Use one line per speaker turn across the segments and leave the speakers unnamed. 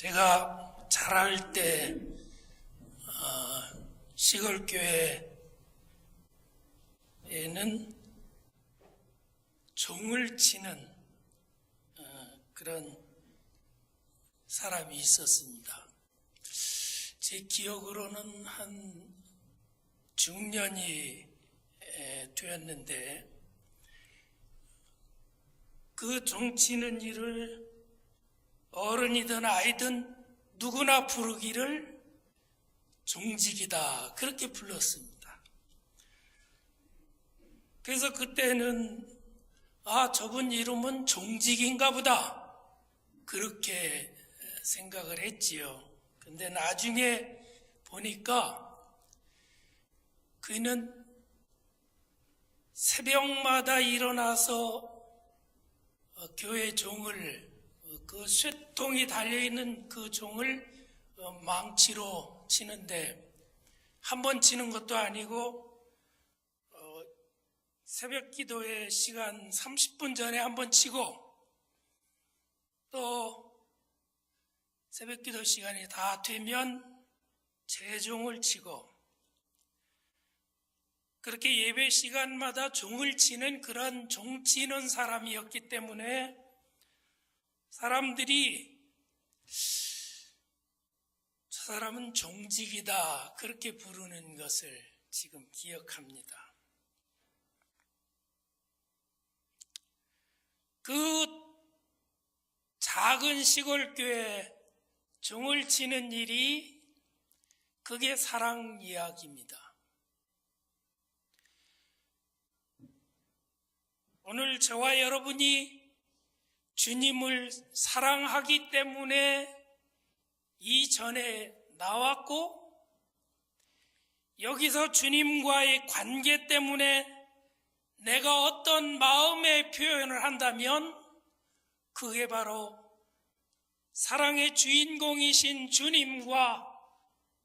제가 자랄 때 시골 교회에는 종을 치는 그런 사람이 있었습니다. 제 기억으로는 한 중년이 되었는데 그 종 치는 일을 어른이든 아이든 누구나 부르기를 종직이다 그렇게 불렀습니다. 그래서 그때는 저분 이름은 종직인가 보다 그렇게 생각을 했지요. 근데 나중에 보니까 그는 새벽마다 일어나서 교회 종을 그 쇠통이 달려있는 그 종을 망치로 치는데 한 번 치는 것도 아니고 새벽 기도의 시간 30분 전에 한 번 치고 또 새벽 기도 시간이 다 되면 재종을 치고 그렇게 예배 시간마다 종을 치는 그런 종 치는 사람이었기 때문에 사람들이 저 사람은 종직이다 그렇게 부르는 것을 지금 기억합니다. 그 작은 시골교회 종을 치는 일이 그게 사랑 이야기입니다. 오늘 저와 여러분이 주님을 사랑하기 때문에 이전에 나왔고 여기서 주님과의 관계 때문에 내가 어떤 마음의 표현을 한다면 그게 바로 사랑의 주인공이신 주님과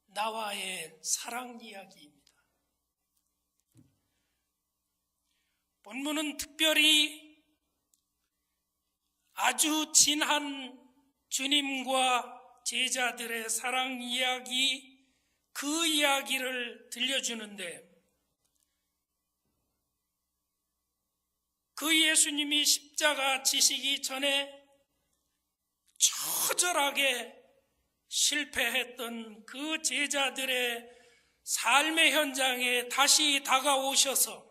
나와의 사랑 이야기입니다. 본문은 특별히 아주 진한 주님과 제자들의 사랑 이야기, 그 이야기를 들려주는데 그 예수님이 십자가 지시기 전에 처절하게 실패했던 그 제자들의 삶의 현장에 다시 다가오셔서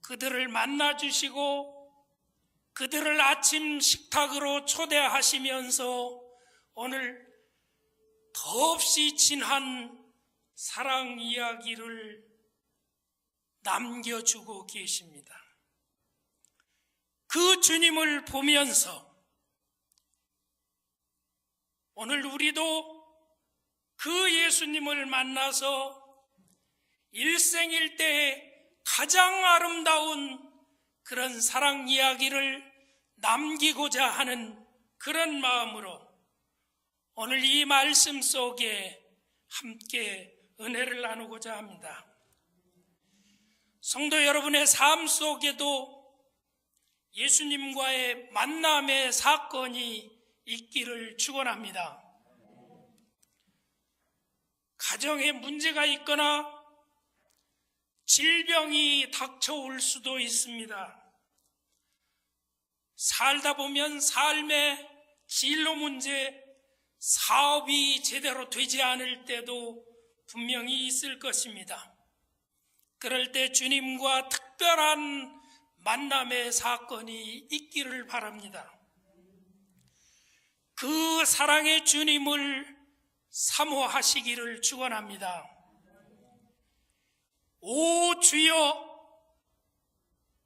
그들을 만나주시고 그들을 아침 식탁으로 초대하시면서 오늘 더없이 진한 사랑 이야기를 남겨주고 계십니다. 그 주님을 보면서 오늘 우리도 그 예수님을 만나서 일생일대에 가장 아름다운 그런 사랑 이야기를 남기고자 하는 그런 마음으로 오늘 이 말씀 속에 함께 은혜를 나누고자 합니다. 성도 여러분의 삶 속에도 예수님과의 만남의 사건이 있기를 축원합니다. 가정에 문제가 있거나 질병이 닥쳐올 수도 있습니다. 살다 보면 삶의 진로 문제, 사업이 제대로 되지 않을 때도 분명히 있을 것입니다. 그럴 때 주님과 특별한 만남의 사건이 있기를 바랍니다. 그 사랑의 주님을 사모하시기를 축원합니다. 오 주여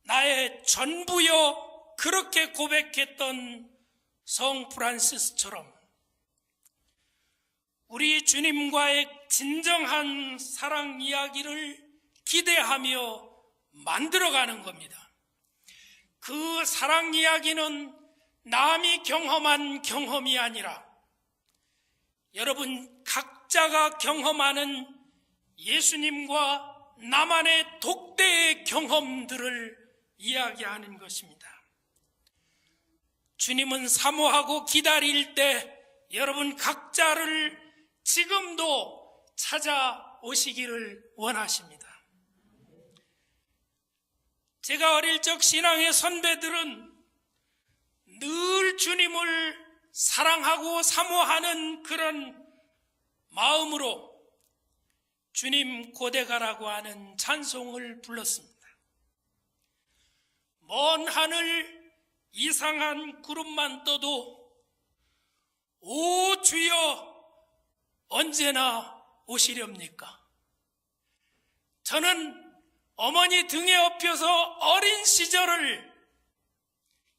나의 전부여 그렇게 고백했던 성 프란시스처럼 우리 주님과의 진정한 사랑 이야기를 기대하며 만들어가는 겁니다. 그 사랑 이야기는 남이 경험한 경험이 아니라 여러분 각자가 경험하는 예수님과 나만의 독대의 경험들을 이야기하는 것입니다. 주님은 사모하고 기다릴 때 여러분 각자를 지금도 찾아오시기를 원하십니다. 제가 어릴 적 신앙의 선배들은 늘 주님을 사랑하고 사모하는 그런 마음으로 주님 고대가라고 하는 찬송을 불렀습니다. 먼 하늘 이상한 구름만 떠도 오 주여 언제나 오시렵니까? 저는 어머니 등에 업혀서 어린 시절을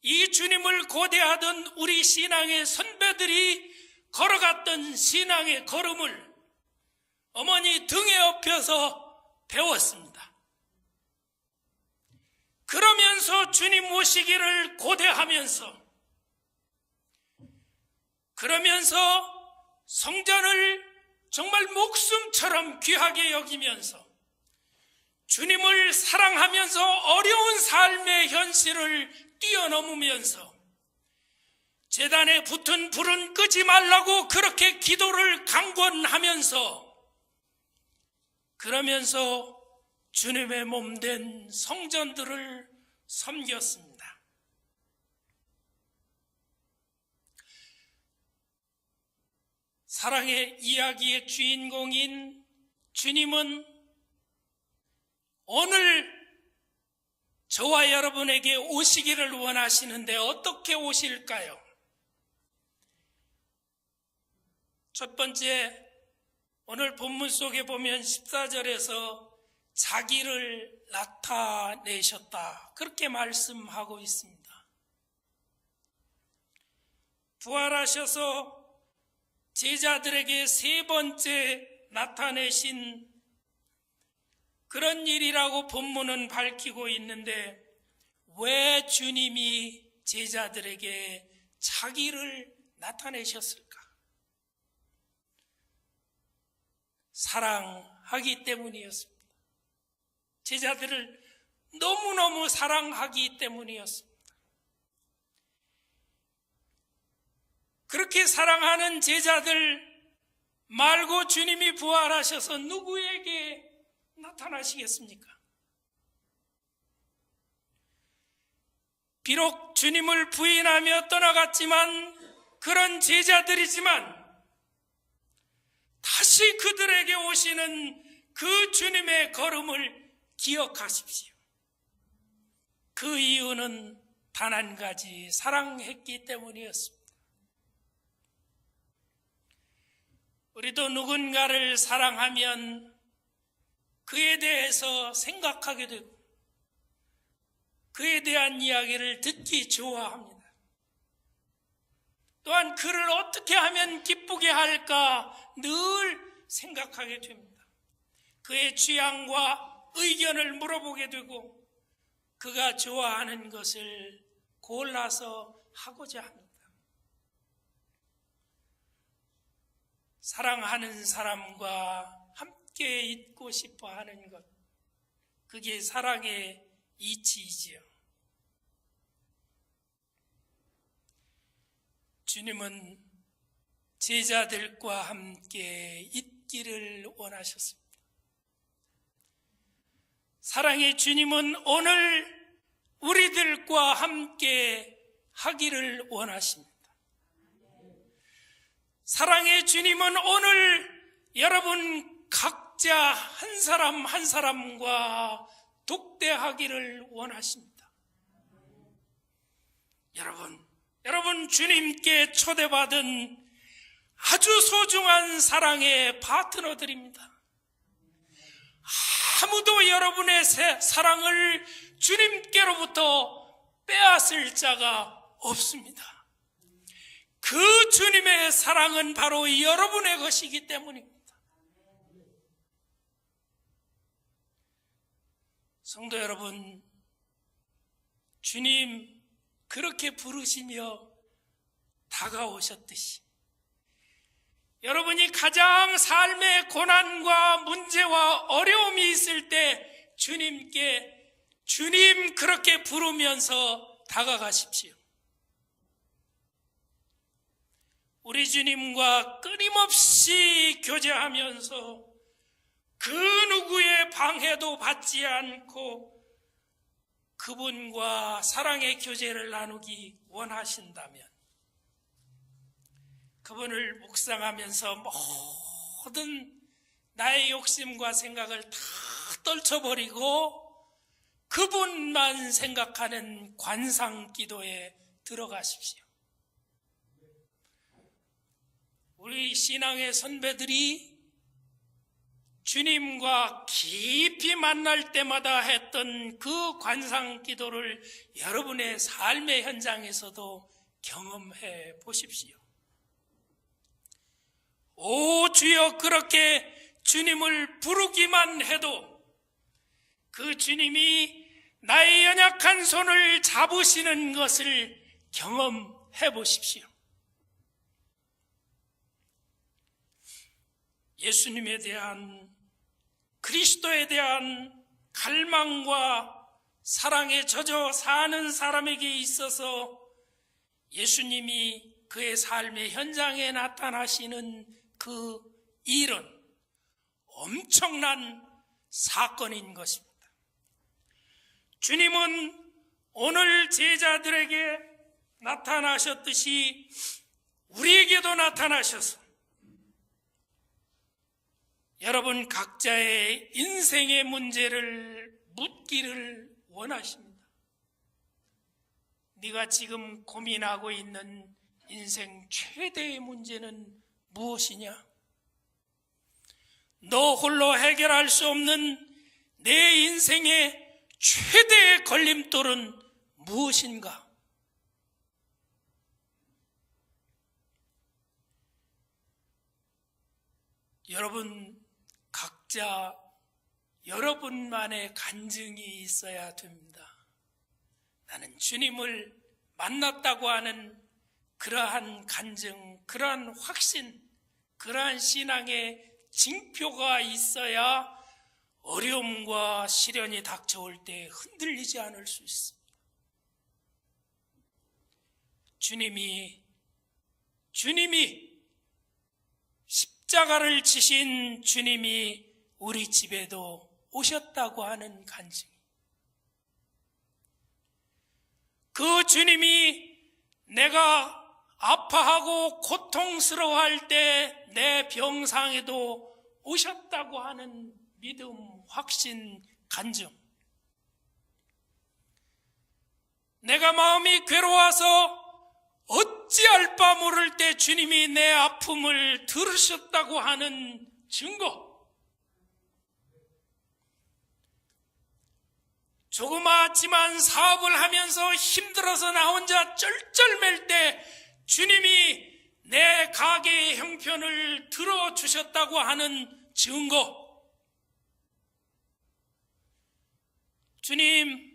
이 주님을 고대하던 우리 신앙의 선배들이 걸어갔던 신앙의 걸음을 어머니 등에 업혀서 배웠습니다. 그러면서 주님 오시기를 고대하면서 그러면서 성전을 정말 목숨처럼 귀하게 여기면서 주님을 사랑하면서 어려운 삶의 현실을 뛰어넘으면서 제단에 붙은 불은 끄지 말라고 그렇게 기도를 강권하면서 그러면서 주님의 몸 된 성전들을 섬겼습니다. 사랑의 이야기의 주인공인 주님은 오늘 저와 여러분에게 오시기를 원하시는데 어떻게 오실까요? 첫 번째, 오늘 본문 속에 보면 14절에서 자기를 나타내셨다, 그렇게 말씀하고 있습니다. 부활하셔서 제자들에게 세 번째 나타내신 그런 일이라고 본문은 밝히고 있는데 왜 주님이 제자들에게 자기를 나타내셨을까? 사랑하기 때문이었습니다. 제자들을 너무너무 사랑하기 때문이었습니다. 그렇게 사랑하는 제자들 말고 주님이 부활하셔서 누구에게 나타나시겠습니까? 비록 주님을 부인하며 떠나갔지만 그런 제자들이지만 다시 그들에게 오시는 그 주님의 걸음을 기억하십시오. 그 이유는 단 한 가지, 사랑했기 때문이었습니다. 우리도 누군가를 사랑하면 그에 대해서 생각하게 되고 그에 대한 이야기를 듣기 좋아합니다. 또한 그를 어떻게 하면 기쁘게 할까 늘 생각하게 됩니다. 그의 취향과 의견을 물어보게 되고 그가 좋아하는 것을 골라서 하고자 합니다. 사랑하는 사람과 함께 있고 싶어 하는 것, 그게 사랑의 이치이지요. 주님은 제자들과 함께 있기를 원하셨습니다. 사랑의 주님은 오늘 우리들과 함께 하기를 원하십니다. 사랑의 주님은 오늘 여러분 각자 한 사람 한 사람과 독대하기를 원하십니다. 여러분 주님께 초대받은 아주 소중한 사랑의 파트너들입니다. 아무도 여러분의 사랑을 주님께로부터 빼앗을 자가 없습니다. 그 주님의 사랑은 바로 여러분의 것이기 때문입니다. 성도 여러분, 주님 그렇게 부르시며 다가오셨듯이 여러분이 가장 삶의 고난과 문제와 어려움이 있을 때 주님께 주님 그렇게 부르면서 다가가십시오. 우리 주님과 끊임없이 교제하면서 그 누구의 방해도 받지 않고 그분과 사랑의 교제를 나누기 원하신다면 그분을 묵상하면서 모든 나의 욕심과 생각을 다 떨쳐버리고 그분만 생각하는 관상 기도에 들어가십시오. 우리 신앙의 선배들이 주님과 깊이 만날 때마다 했던 그 관상 기도를 여러분의 삶의 현장에서도 경험해 보십시오. 오 주여, 그렇게 주님을 부르기만 해도 그 주님이 나의 연약한 손을 잡으시는 것을 경험해 보십시오. 예수님에 대한, 그리스도에 대한 갈망과 사랑에 젖어 사는 사람에게 있어서 예수님이 그의 삶의 현장에 나타나시는 그 일은 엄청난 사건인 것입니다. 주님은 오늘 제자들에게 나타나셨듯이 우리에게도 나타나셔서 여러분 각자의 인생의 문제를 묻기를 원하십니다. 네가 지금 고민하고 있는 인생 최대의 문제는 무엇이냐? 너 홀로 해결할 수 없는 내 인생의 최대의 걸림돌은 무엇인가? 여러분 각자 여러분만의 간증이 있어야 됩니다. 나는 주님을 만났다고 하는 그러한 간증, 그러한 확신, 그러한 신앙의 징표가 있어야 어려움과 시련이 닥쳐올 때 흔들리지 않을 수 있습니다. 주님이 십자가를 지신 주님이 우리 집에도 오셨다고 하는 간증. 그 주님이 내가 아파하고 고통스러워할 때 내 병상에도 오셨다고 하는 믿음, 확신, 간증. 내가 마음이 괴로워서 어찌할 바 모를 때 주님이 내 아픔을 들으셨다고 하는 증거. 조그맣지만 사업을 하면서 힘들어서 나 혼자 쩔쩔맬 때 주님이 내 가게의 형편을 들어주셨다고 하는 증거. 주님,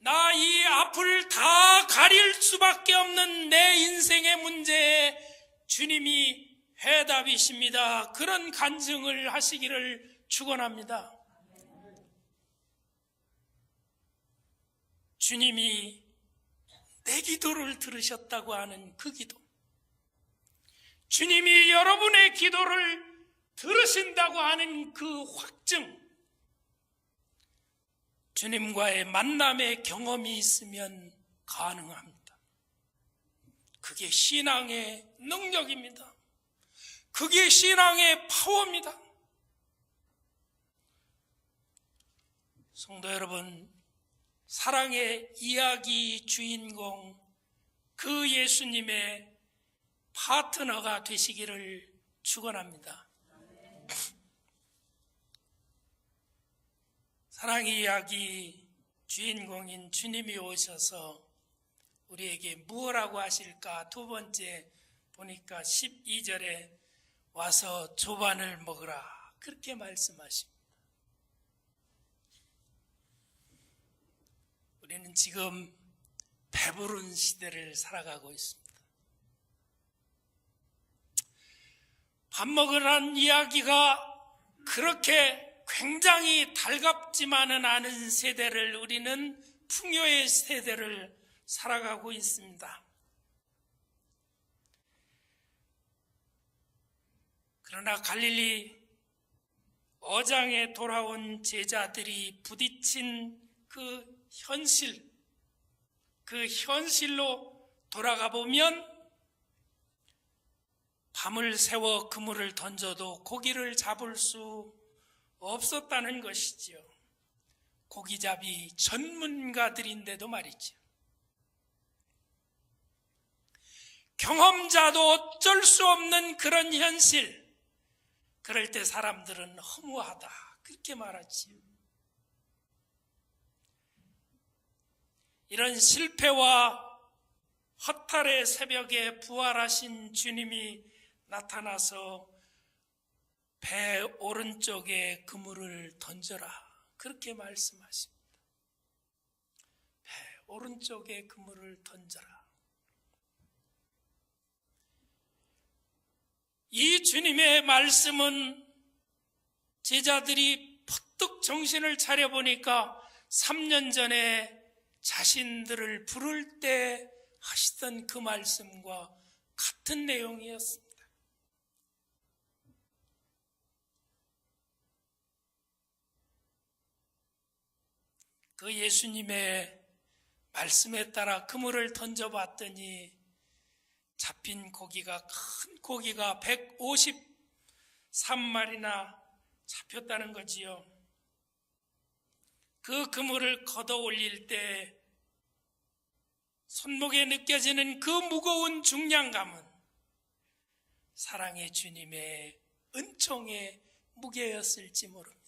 나 이 앞을 다 가릴 수밖에 없는 내 인생의 문제에 주님이 해답이십니다. 그런 간증을 하시기를 축원합니다. 주님이 내 기도를 들으셨다고 하는 그 기도. 주님이 여러분의 기도를 들으신다고 하는 그 확증. 주님과의 만남의 경험이 있으면 가능합니다. 그게 신앙의 능력입니다. 그게 신앙의 파워입니다. 성도 여러분, 사랑의 이야기 주인공 그 예수님의 파트너가 되시기를 축원합니다. 사랑의 이야기 주인공인 주님이 오셔서 우리에게 무엇라고 하실까? 두 번째 보니까 12절에 와서 조반을 먹으라 그렇게 말씀하십니다. 우리는 지금 배부른 시대를 살아가고 있습니다. 밥 먹으라는 이야기가 그렇게 굉장히 달갑지만은 않은 세대를, 우리는 풍요의 세대를 살아가고 있습니다. 그러나 갈릴리 어장에 돌아온 제자들이 부딪힌 그 현실로 돌아가 보면 밤을 새워 그물을 던져도 고기를 잡을 수 없었다는 것이지요. 고기잡이 전문가들인데도 말이죠. 경험자도 어쩔 수 없는 그런 현실. 그럴 때 사람들은 허무하다 그렇게 말하지요. 이런 실패와 허탈의 새벽에 부활하신 주님이 나타나서 배 오른쪽에 그물을 던져라 그렇게 말씀하십니다. 배 오른쪽에 그물을 던져라. 이 주님의 말씀은 제자들이 퍼뜩 정신을 차려보니까 3년 전에 자신들을 부를 때 하시던 그 말씀과 같은 내용이었습니다. 그 예수님의 말씀에 따라 그물을 던져봤더니 잡힌 고기가 큰 고기가 153마리나 잡혔다는 거지요. 그 그물을 걷어 올릴 때 손목에 느껴지는 그 무거운 중량감은 사랑의 주님의 은총의 무게였을지 모릅니다.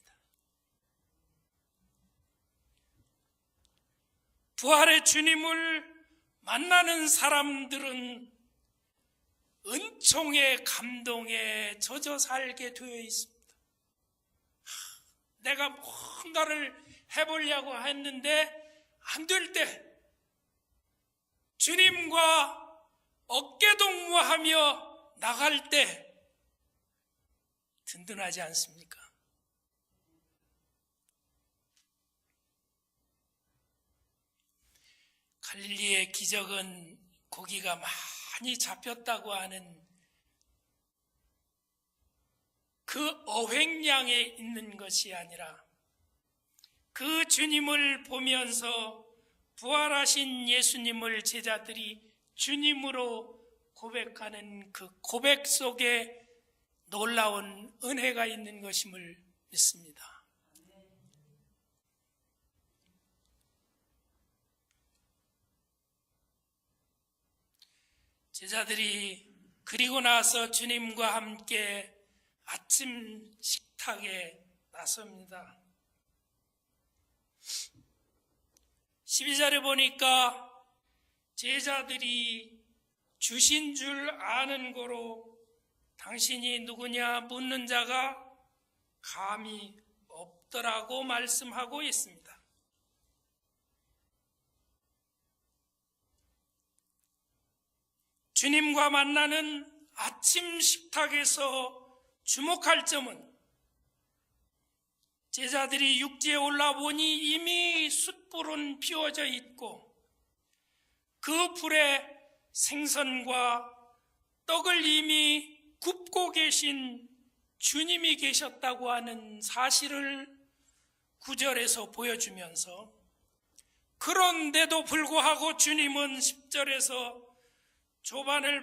부활의 주님을 만나는 사람들은 은총의 감동에 젖어 살게 되어 있습니다. 내가 뭔가를 해보려고 했는데 안 될 때 주님과 어깨동무하며 나갈 때 든든하지 않습니까? 갈릴리의 기적은 고기가 많이 잡혔다고 하는 그 어획량에 있는 것이 아니라 그 주님을 보면서 부활하신 예수님을 제자들이 주님으로 고백하는 그 고백 속에 놀라운 은혜가 있는 것임을 믿습니다. 제자들이 그리고 나서 주님과 함께 아침 식탁에 나섭니다. 12절에 보니까 제자들이 주신 줄 아는 고로 당신이 누구냐 묻는 자가 감히 없더라고 말씀하고 있습니다. 주님과 만나는 아침 식탁에서 주목할 점은 제자들이 육지에 올라보니 이미 숯불은 피워져 있고 그 불에 생선과 떡을 이미 굽고 계신 주님이 계셨다고 하는 사실을 9절에서 보여주면서 그런데도 불구하고 주님은 10절에서 조반을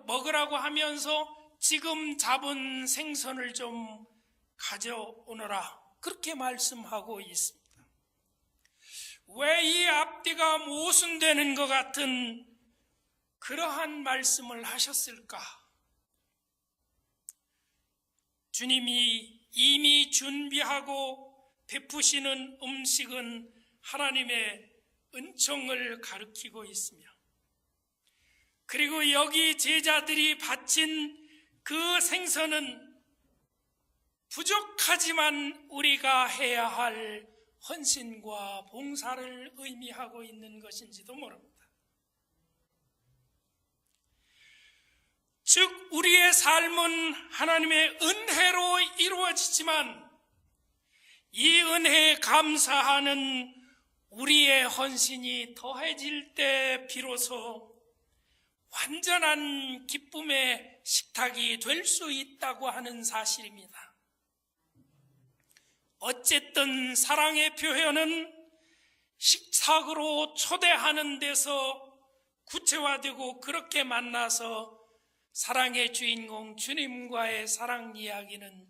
먹으라고 하면서 지금 잡은 생선을 좀 가져오너라 그렇게 말씀하고 있습니다. 왜 이 앞뒤가 모순되는 것 같은 그러한 말씀을 하셨을까? 주님이 이미 준비하고 베푸시는 음식은 하나님의 은총을 가리키고 있으며 그리고 여기 제자들이 바친 그 생선은 부족하지만 우리가 해야 할 헌신과 봉사를 의미하고 있는 것인지도 모릅니다. 즉 우리의 삶은 하나님의 은혜로 이루어지지만 이 은혜에 감사하는 우리의 헌신이 더해질 때 비로소 완전한 기쁨의 식탁이 될 수 있다고 하는 사실입니다. 어쨌든 사랑의 표현은 식탁으로 초대하는 데서 구체화되고 그렇게 만나서 사랑의 주인공 주님과의 사랑 이야기는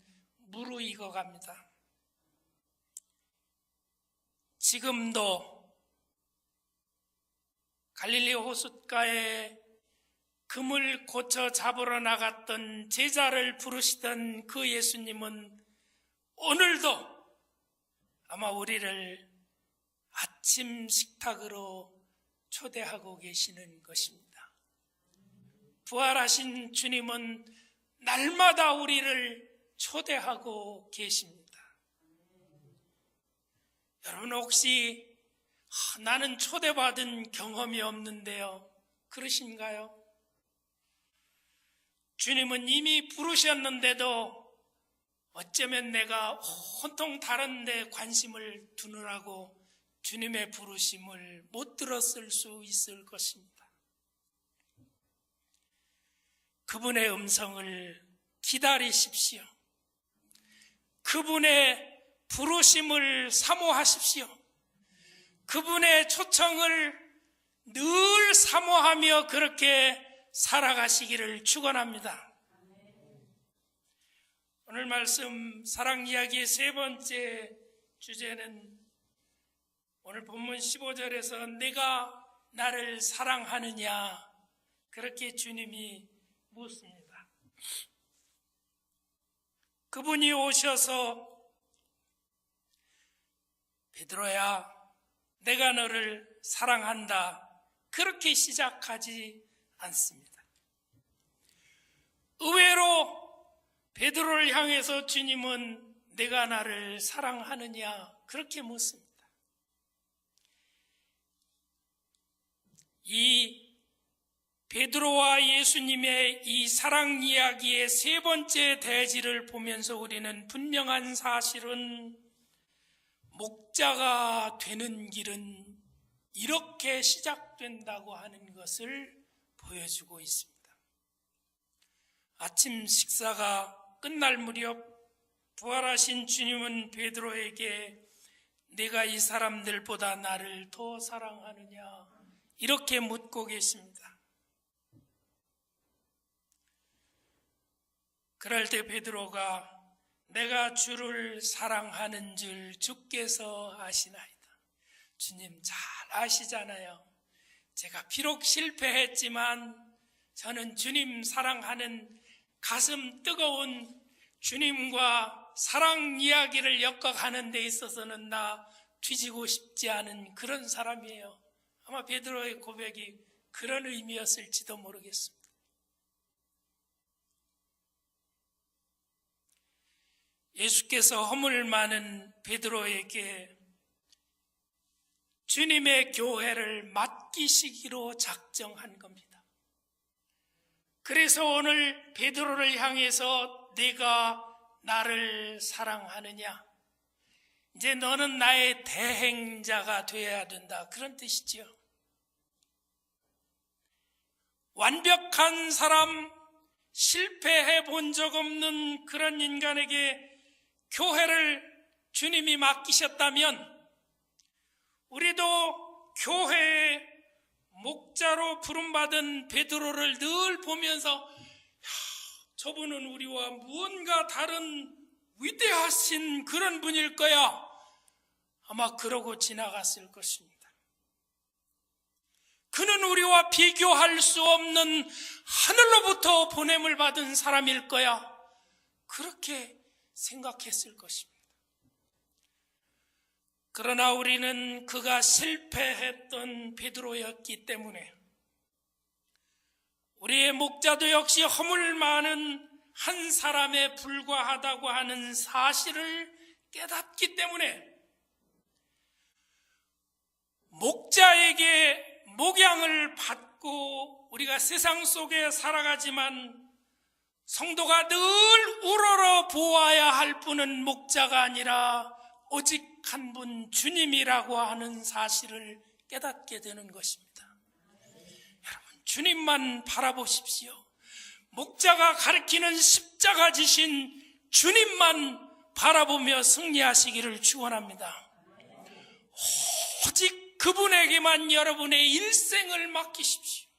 무르익어 갑니다. 지금도 갈릴리 호숫가에 금을 고쳐 잡으러 나갔던 제자를 부르시던 그 예수님은 오늘도 아마 우리를 아침 식탁으로 초대하고 계시는 것입니다. 부활하신 주님은 날마다 우리를 초대하고 계십니다. 여러분 혹시 나는 초대받은 경험이 없는데요, 그러신가요? 주님은 이미 부르셨는데도 어쩌면 내가 온통 다른 데 관심을 두느라고 주님의 부르심을 못 들었을 수 있을 것입니다. 그분의 음성을 기다리십시오. 그분의 부르심을 사모하십시오. 그분의 초청을 늘 사모하며 그렇게 살아가시기를 축원합니다. 오늘 말씀 사랑 이야기의 세 번째 주제는 오늘 본문 15절에서 내가 나를 사랑하느냐, 그렇게 주님이 묻습니다. 그분이 오셔서 베드로야, 내가 너를 사랑한다, 그렇게 시작하지 않습니다. 의외로 베드로를 향해서 주님은 내가 나를 사랑하느냐, 그렇게 묻습니다. 이 베드로와 예수님의 이 사랑 이야기의 세 번째 대지를 보면서 우리는 분명한 사실은 목자가 되는 길은 이렇게 시작된다고 하는 것을 보여주고 있습니다. 아침 식사가 끝날 무렵 부활하신 주님은 베드로에게 네가 이 사람들보다 나를 더 사랑하느냐, 이렇게 묻고 계십니다. 그럴 때 베드로가 내가 주를 사랑하는 줄 주께서 아시나이다. 주님 잘 아시잖아요. 제가 비록 실패했지만 저는 주님 사랑하는 가슴 뜨거운 주님과 사랑 이야기를 엮어가는 데 있어서는 나 뒤지고 싶지 않은 그런 사람이에요. 아마 베드로의 고백이 그런 의미였을지도 모르겠습니다. 예수께서 허물 많은 베드로에게 주님의 교회를 맡기시기로 작정한 겁니다. 그래서 오늘 베드로를 향해서 네가 나를 사랑하느냐, 이제 너는 나의 대행자가 되어야 된다, 그런 뜻이죠. 완벽한 사람, 실패해 본 적 없는 그런 인간에게 교회를 주님이 맡기셨다면 우리도 교회의 목자로 부름받은 베드로를 늘 보면서 저분은 우리와 무언가 다른 위대하신 그런 분일 거야, 아마 그러고 지나갔을 것입니다. 그는 우리와 비교할 수 없는 하늘로부터 보냄을 받은 사람일 거야, 그렇게 생각했을 것입니다. 그러나 우리는 그가 실패했던 베드로였기 때문에 우리의 목자도 역시 허물 많은 한 사람에 불과하다고 하는 사실을 깨닫기 때문에 목자에게 목양을 받고 우리가 세상 속에 살아가지만 성도가 늘 우러러 보아야 할 분은 목자가 아니라 오직 한 분 주님이라고 하는 사실을 깨닫게 되는 것입니다. 여러분, 주님만 바라보십시오. 목자가 가리키는 십자가 지신 주님만 바라보며 승리하시기를 축원합니다. 오직 그분에게만 여러분의 일생을 맡기십시오.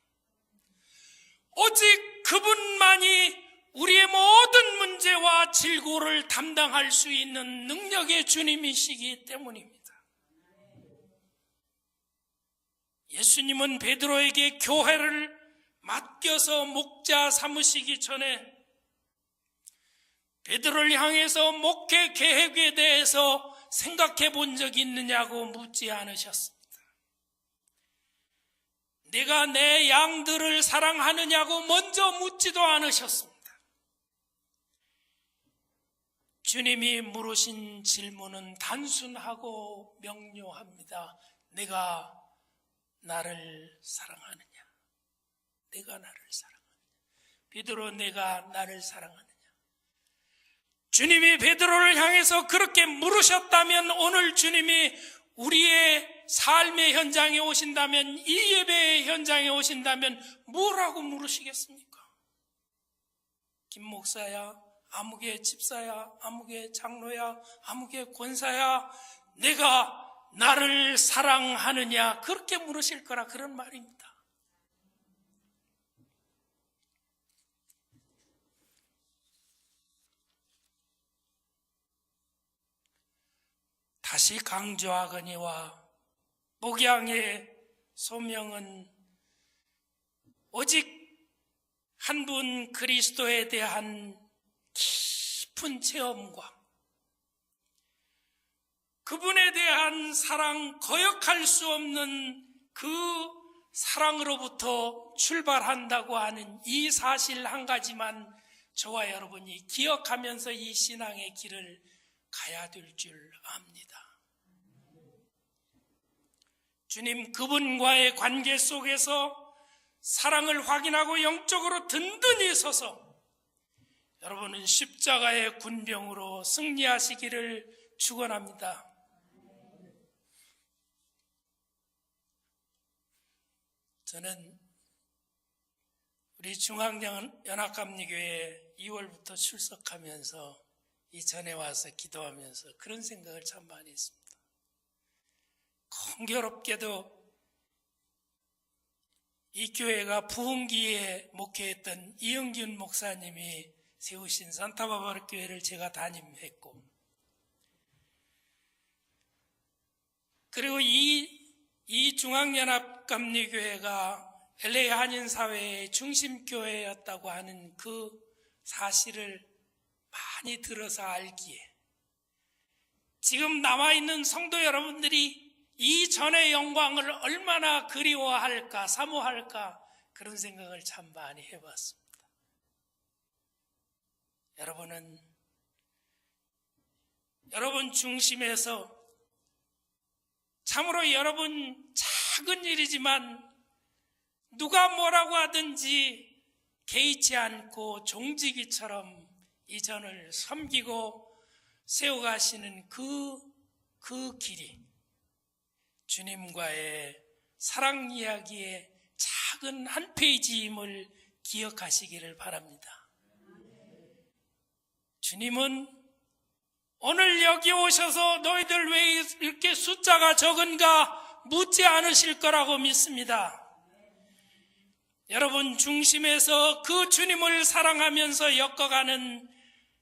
오직 그분만이 우리의 모든 문제와 질고를 담당할 수 있는 능력의 주님이시기 때문입니다. 예수님은 베드로에게 교회를 맡겨서 목자 삼으시기 전에 베드로를 향해서 목회 계획에 대해서 생각해 본 적이 있느냐고 묻지 않으셨습니다. 내가 내 양들을 사랑하느냐고 먼저 묻지도 않으셨습니다. 주님이 물으신 질문은 단순하고 명료합니다. 내가 나를 사랑하느냐? 내가 나를 사랑하느냐? 베드로, 내가 나를 사랑하느냐? 주님이 베드로를 향해서 그렇게 물으셨다면, 오늘 주님이 우리의 삶의 현장에 오신다면, 이 예배의 현장에 오신다면 뭐라고 물으시겠습니까? 김 목사야, 아무개 집사야, 아무개 장로야, 아무개 권사야, 내가 나를 사랑하느냐? 그렇게 물으실 거라, 그런 말입니다. 다시 강조하거니와 목양의 소명은 오직 한 분 그리스도에 대한 깊은 체험과 그분에 대한 사랑, 거역할 수 없는 그 사랑으로부터 출발한다고 하는 이 사실 한 가지만 저와 여러분이 기억하면서 이 신앙의 길을 가야 될 줄 압니다. 주님, 그분과의 관계 속에서 사랑을 확인하고 영적으로 든든히 서서 여러분은 십자가의 군병으로 승리하시기를 축원합니다. 저는 우리 중앙연합감리교회 2월부터 출석하면서 이 전에 와서 기도하면서 그런 생각을 참 많이 했습니다. 공교롭게도 이 교회가 부흥기에 목회했던 이영균 목사님이 세우신 산타바바라 교회를 제가 담임했고, 그리고 이 중앙연합감리교회가 LA 한인사회의 중심교회였다고 하는 그 사실을 많이 들어서 알기에 지금 남아있는 성도 여러분들이 이 전의 영광을 얼마나 그리워할까, 사모할까, 그런 생각을 참 많이 해봤습니다. 여러분은 여러분 중심에서 참으로 여러분 작은 일이지만 누가 뭐라고 하든지 개의치 않고 종지기처럼 이 전을 섬기고 세워가시는 그 길이 주님과의 사랑 이야기의 작은 한 페이지임을 기억하시기를 바랍니다. 주님은 오늘 여기 오셔서 너희들 왜 이렇게 숫자가 적은가 묻지 않으실 거라고 믿습니다. 여러분 중심에서 그 주님을 사랑하면서 엮어가는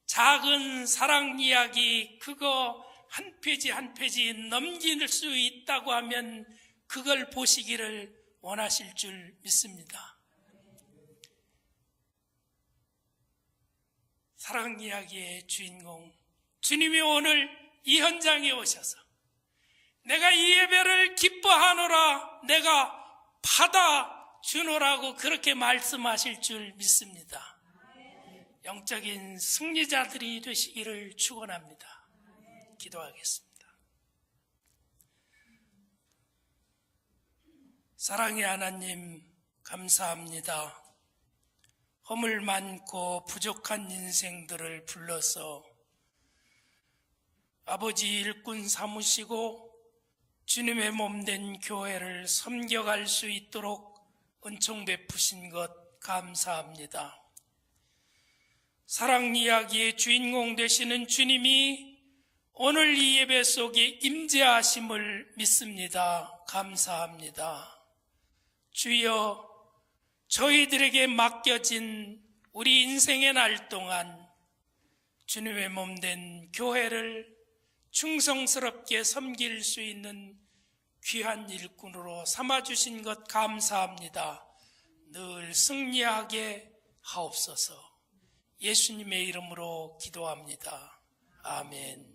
작은 사랑 이야기, 그거 한 페이지 한 페이지 넘길 수 있다고 하면 그걸 보시기를 원하실 줄 믿습니다. 사랑 이야기의 주인공 주님이 오늘 이 현장에 오셔서 내가 이 예배를 기뻐하노라, 내가 받아주노라고 그렇게 말씀하실 줄 믿습니다. 영적인 승리자들이 되시기를 축원합니다. 기도하겠습니다. 사랑의 하나님, 감사합니다. 허물 많고 부족한 인생들을 불러서 아버지 일꾼 삼으시고 주님의 몸된 교회를 섬겨갈 수 있도록 은총 베푸신 것 감사합니다. 사랑 이야기의 주인공 되시는 주님이 오늘 이 예배 속에 임재하심을 믿습니다. 감사합니다. 주여, 저희들에게 맡겨진 우리 인생의 날 동안 주님의 몸된 교회를 충성스럽게 섬길 수 있는 귀한 일꾼으로 삼아주신 것 감사합니다. 늘 승리하게 하옵소서. 예수님의 이름으로 기도합니다. 아멘.